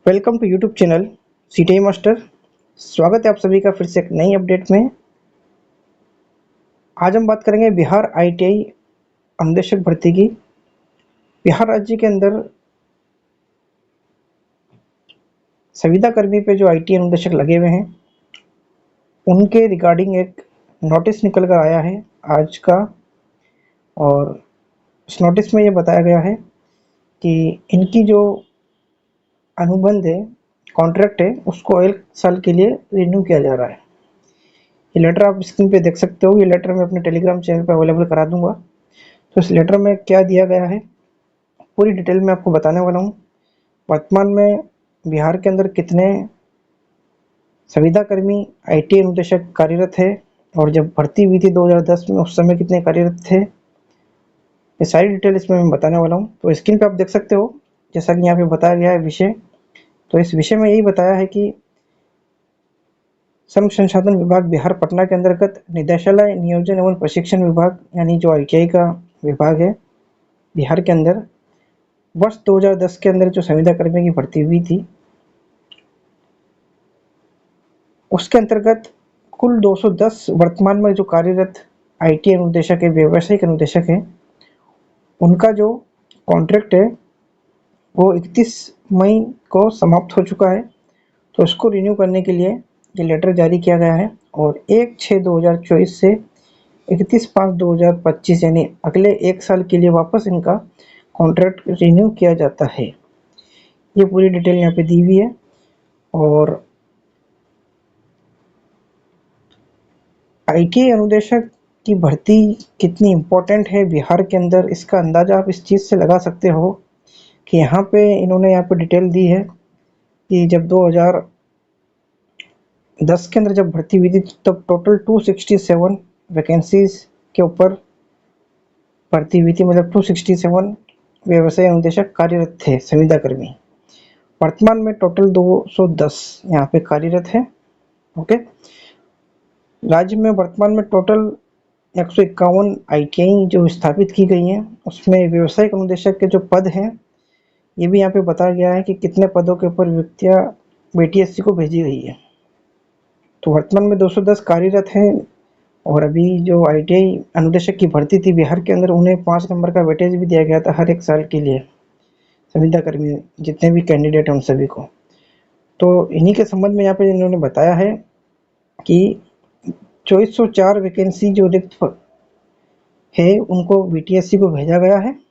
Welcome to YouTube channel CTI master. स्वागत है आप सभी का फिर से एक नई अपडेट में। आज हम बात करेंगे बिहार आईटीआई अनुदेशक भर्ती की। बिहार राज्य के अंदर संविदा कर्मी पे जो आईटीआई अनुदेशक लगे हुए हैं उनके रिगार्डिंग एक नोटिस निकल कर आया है आज का। और उस नोटिस में ये बताया गया है कि इनकी जो अनुबंध है, कॉन्ट्रैक्ट है, उसको 1 साल के लिए रिन्यू किया जा रहा है। ये लेटर आप स्क्रीन पे देख सकते हो। ये लेटर मैं अपने टेलीग्राम चैनल पे अवेलेबल करा दूंगा। तो इस लेटर में क्या दिया गया है पूरी डिटेल में आपको बताने वाला हूँ। वर्तमान में बिहार के अंदर कितने संविदा कर्मी आईटीआई अनुदेशक कार्यरत है और जब भर्ती हुई थी 2010 में उस समय कितने कार्यरत थे, ये सारी डिटेल इसमें मैं बताने वाला हूँ। तो स्क्रीन पे आप देख सकते हो, जैसा कि यहाँ पे बताया गया है विषय। तो इस विषय में यही बताया है कि श्रम संसाधन विभाग बिहार पटना के अंतर्गत निदेशालय नियोजन एवं प्रशिक्षण विभाग यानी जो आईटीआई का विभाग है बिहार के अंदर, वर्ष 2010 के अंदर जो संविदा कर्मी की भर्ती हुई थी उसके अंतर्गत कुल 210 वर्तमान में जो कार्यरत आईटीआई अनुदेशक है, व्यावसायिक अनुदेशक है, उनका जो कॉन्ट्रैक्ट है वो 31 मई को समाप्त हो चुका है। तो उसको रिन्यू करने के लिए ये लेटर जारी किया गया है और 1/6/2024 से 31/5/2025 यानी अगले 1 साल के लिए वापस इनका कॉन्ट्रैक्ट रिन्यू किया जाता है। ये पूरी डिटेल यहाँ पे दी हुई है। और आईटीआई अनुदेशक की भर्ती कितनी इम्पोर्टेंट है बिहार के अंदर, इसका अंदाज़ा आप इस चीज़ से लगा सकते हो कि यहाँ पे इन्होंने यहाँ पे डिटेल दी है कि जब 2010 के अंदर जब भर्ती हुई थी तब टोटल 267 वैकेंसीज के ऊपर भर्ती हुई थी, मतलब 267 व्यवसाय अनुदेशक कार्यरत थे संविदा कर्मी। वर्तमान में टोटल 210 यहाँ पे कार्यरत है। ओके, राज्य में वर्तमान में टोटल 151 आईटीआई जो स्थापित की गई हैं, उसमें व्यवसायिक अनुदेशक के जो पद हैं ये भी यहाँ पे बताया गया है कि कितने पदों के ऊपर व्यक्तियाँ बीटीएससी को भेजी गई है। तो वर्तमान में 210 कार्यरत हैं और अभी जो आईटीआई अनुदेशक की भर्ती थी बिहार के अंदर उन्हें 5 नंबर का वेटेज भी दिया गया था हर 1 साल के लिए संविदा कर्मी जितने भी कैंडिडेट हैं उन सभी को। तो इन्हीं के संबंध में यहाँ पे इन्होंने बताया है कि 2404 वैकेंसी जो रिक्त है उनको बीटीएससी को भेजा गया है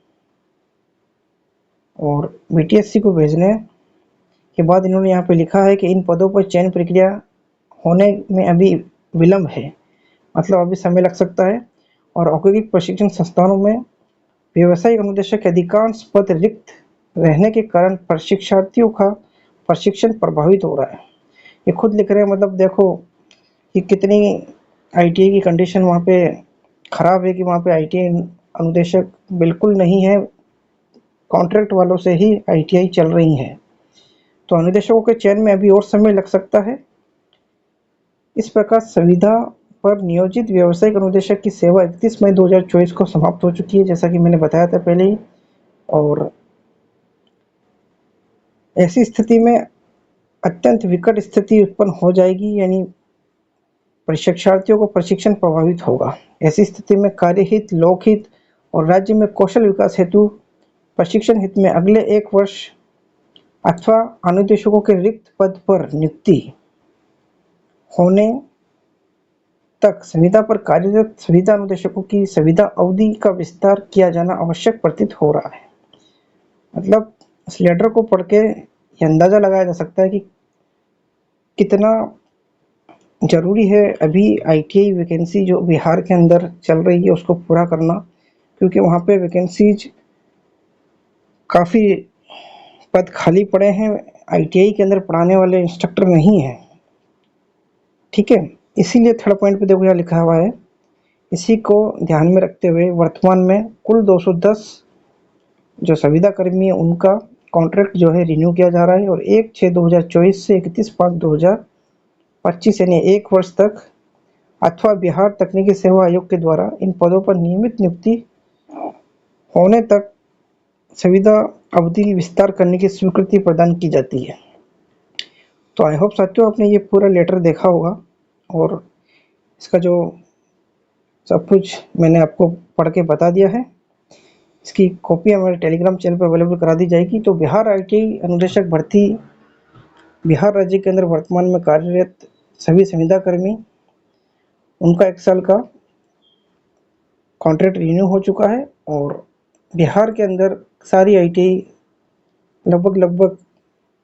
और बीटीएससी को भेजने के बाद इन्होंने यहाँ पे लिखा है कि इन पदों पर चयन प्रक्रिया होने में अभी विलम्ब है, मतलब अभी समय लग सकता है। और औद्योगिक प्रशिक्षण संस्थानों में व्यावसायिक अनुदेशक के अधिकांश पद रिक्त रहने के कारण प्रशिक्षार्थियों का प्रशिक्षण प्रभावित हो रहा है। ये खुद लिख रहे हैं, मतलब देखो कि कितनी आईटीआई की कंडीशन वहाँ पे ख़राब है कि वहाँ पे आईटीआई अनुदेशक बिल्कुल नहीं है, कॉन्ट्रैक्ट वालों से ही आईटीआई चल रही हैं। तो अनुदेशकों के चयन में अभी और समय लग सकता है। इस प्रकार संविदा पर नियोजित व्यावसायिक अनुदेशक की सेवा 31 मई 2024 को समाप्त हो चुकी है, जैसा कि मैंने बताया था पहले ही। और ऐसी स्थिति में अत्यंत विकट स्थिति उत्पन्न हो जाएगी, यानी प्रशिक्षार्थियों को प्रशिक्षण प्रभावित होगा। ऐसी स्थिति में कार्यहित, लोकहित और राज्य में कौशल विकास हेतु प्रशिक्षण हित में अगले 1 वर्ष अथवा अनुदेशकों के रिक्त पद पर नियुक्ति होने तक संविदा पर कार्यरत संविदा अनुदेशकों की संविदा अवधि का विस्तार किया जाना आवश्यक प्रतीत हो रहा है। मतलब इस लेटर को पढ़ के ये अंदाज़ा लगाया जा सकता है कि कितना ज़रूरी है अभी आईटीआई वैकेंसी जो बिहार के अंदर चल रही है उसको पूरा करना, क्योंकि वहाँ पे वैकेंसीज काफ़ी पद खाली पड़े हैं, आईटीआई के अंदर पढ़ाने वाले इंस्ट्रक्टर नहीं हैं। ठीक है, इसीलिए थर्ड पॉइंट पे देखो यहाँ लिखा हुआ है। इसी को ध्यान में रखते हुए वर्तमान में कुल 210 जो संविदा कर्मी है उनका कॉन्ट्रैक्ट जो है रिन्यू किया जा रहा है और 1/6/2024 से 31/5/2025 यानी 1 वर्ष तक अथवा बिहार तकनीकी सेवा आयोग के द्वारा इन पदों पर नियमित नियुक्ति होने तक संविदा अवधि विस्तार करने की स्वीकृति प्रदान की जाती है। तो आई होप साथियों आपने ये पूरा लेटर देखा होगा और इसका जो सब कुछ मैंने आपको पढ़ के बता दिया है। इसकी कॉपी हमारे टेलीग्राम चैनल पर अवेलेबल करा दी जाएगी। तो बिहार आईटीआई अनुदेशक भर्ती बिहार राज्य के अंदर वर्तमान में कार्यरत सभी संविदा कर्मी, उनका 1 साल का कॉन्ट्रैक्ट रिन्यू हो चुका है और बिहार के अंदर सारी आईटीआई लगभग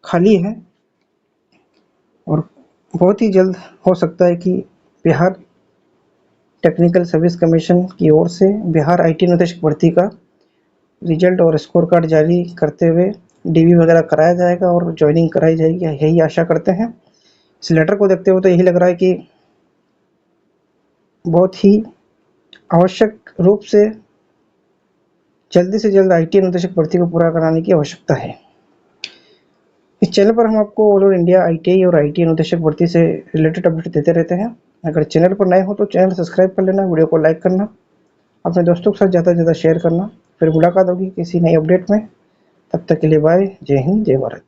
खाली है और बहुत ही जल्द हो सकता है कि बिहार टेक्निकल सर्विस कमीशन की ओर से बिहार आईटी अनुदेशक भर्ती का रिजल्ट और स्कोर कार्ड जारी करते हुए डीवी वगैरह कराया जाएगा और ज्वाइनिंग कराई जाएगी, यही आशा करते हैं। इस लेटर को देखते हुए तो यही लग रहा है कि बहुत ही आवश्यक रूप से जल्दी से जल्द आईटी अनुदेशक भर्ती को पूरा कराने की आवश्यकता है। इस चैनल पर हम आपको ऑल ओवर इंडिया आईटीआई और आईटी अनुदेशक भर्ती से रिलेटेड अपडेट देते रहते हैं। अगर चैनल पर नए हो तो चैनल सब्सक्राइब कर लेना, वीडियो को लाइक करना, अपने दोस्तों के साथ ज़्यादा से ज़्यादा शेयर करना। फिर मुलाकात होगी किसी नई अपडेट में, तब तक के लिए बाय। जय हिंद, जय भारत।